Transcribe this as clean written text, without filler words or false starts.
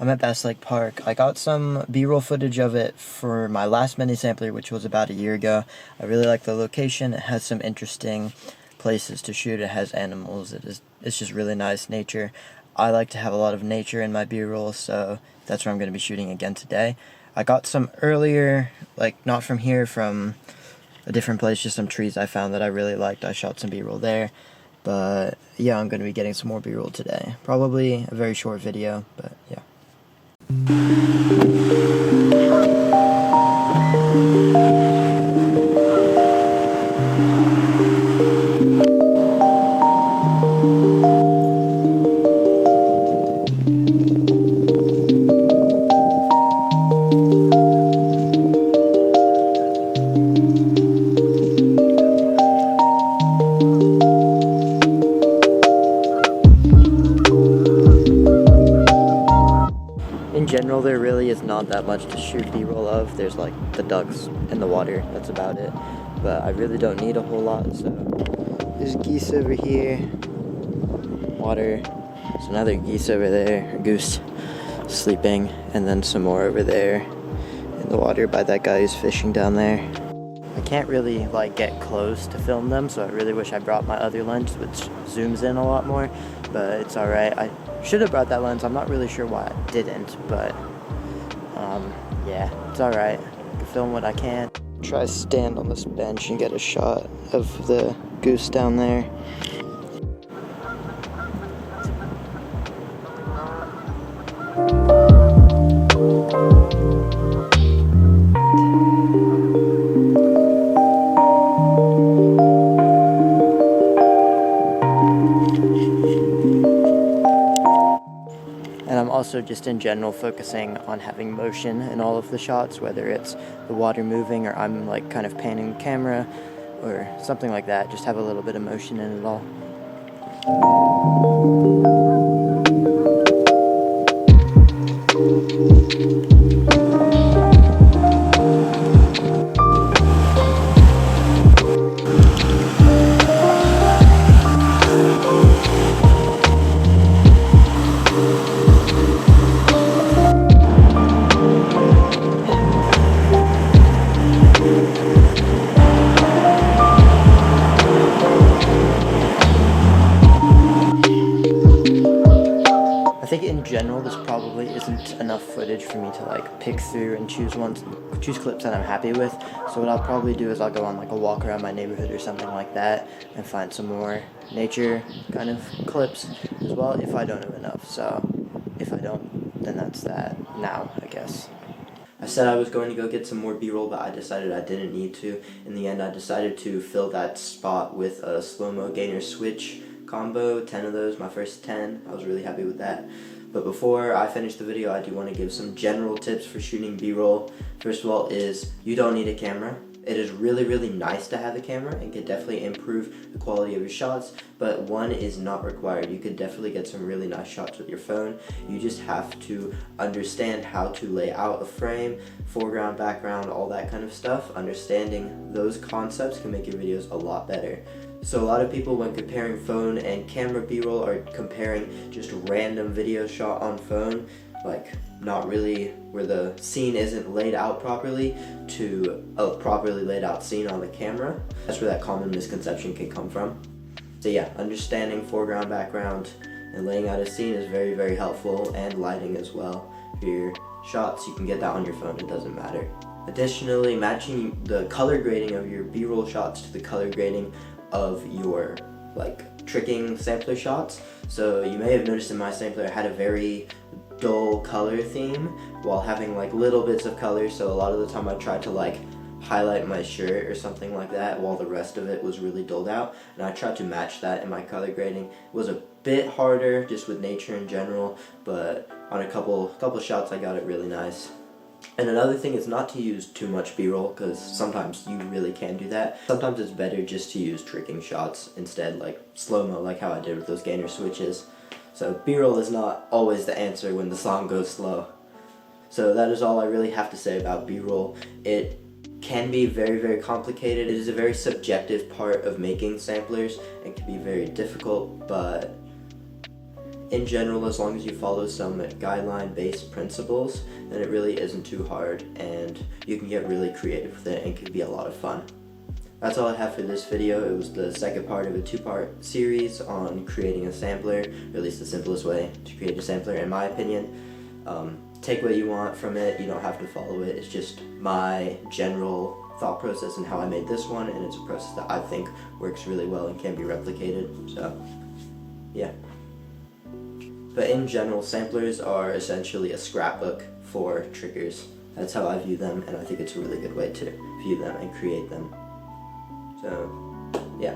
I'm at Bass Lake Park. I got some B-roll footage of it for my last mini sampler, which was about a year ago. I really like the location. It has some interesting places to shoot. It has animals. It's just really nice nature. I like to have a lot of nature in my B-roll, so that's where I'm going to be shooting again today. I got some earlier, like not from here, from a different place, just some trees I found that I really liked. I shot some B-roll there. But yeah, I'm going to be getting some more B-roll today. Probably a very short video, but yeah. In general, there really is not that much to shoot B-roll of. There's like the ducks in the water, that's about it. But I really don't need a whole lot, so there's geese over here, water, there's another geese over there, a goose sleeping, and then some more over there in the water by that guy who's fishing down there. I can't really like get close to film them, so I really wish I brought my other lens, which zooms in a lot more, but it's alright. I should have brought that lens. I'm not really sure why I didn't, but yeah, it's alright. I can film what I can. Try to stand on this bench and get a shot of the goose down there. And I'm also just in general focusing on having motion in all of the shots, whether it's the water moving or I'm like kind of panning the camera or something like that. Just have a little bit of motion in it all. I think in general this probably isn't enough footage for me to like pick through and choose clips that I'm happy with. So what I'll probably do is I'll go on like a walk around my neighborhood or something like that and find some more nature kind of clips as well if I don't have enough. So if I don't, then that's that now, I guess. I said I was going to go get some more B-roll, but I decided I didn't need to. In the end, I decided to fill that spot with a slow-mo gainer switch combo, 10 of those, my first 10. I was really happy with that. But before I finish the video, I do want to give some general tips for shooting B-roll. First of all is, you don't need a camera. It is really, really nice to have a camera and can definitely improve the quality of your shots, but one is not required. You could definitely get some really nice shots with your phone. You just have to understand how to lay out a frame, foreground, background, all that kind of stuff. Understanding those concepts can make your videos a lot better. So a lot of people, when comparing phone and camera B-roll, are comparing just random video shot on phone, like not really where the scene isn't laid out properly, to a properly laid out scene on the camera. That's where that common misconception can come from. So yeah, understanding foreground, background, and laying out a scene is very, very helpful, and lighting as well. For your shots, you can get that on your phone, it doesn't matter. Additionally, matching the color grading of your B-roll shots to the color grading of your like tricking sampler shots. So you may have noticed in my sampler I had a very dull color theme while having like little bits of color, so a lot of the time I tried to like highlight my shirt or something like that while the rest of it was really dulled out, and I tried to match that in my color grading. It was a bit harder just with nature in general, but on a couple shots I got it really nice. And another thing is not to use too much B-roll, because sometimes you really can do that. Sometimes it's better just to use tricking shots instead, like slow-mo, like how I did with those gainer switches. So B-roll is not always the answer when the song goes slow. So that is all I really have to say about B-roll. It can be very, very complicated. It is a very subjective part of making samplers and can be very difficult, but in general, as long as you follow some guideline-based principles, then it really isn't too hard, and you can get really creative with it, and it can be a lot of fun. That's all I have for this video. It was the second part of a two-part series on creating a sampler, or at least the simplest way to create a sampler, in my opinion. Take what you want from it. You don't have to follow it. It's just my general thought process and how I made this one, and it's a process that I think works really well and can be replicated. So, yeah. But in general, samplers are essentially a scrapbook for triggers. That's how I view them, and I think it's a really good way to view them and create them. So, yeah.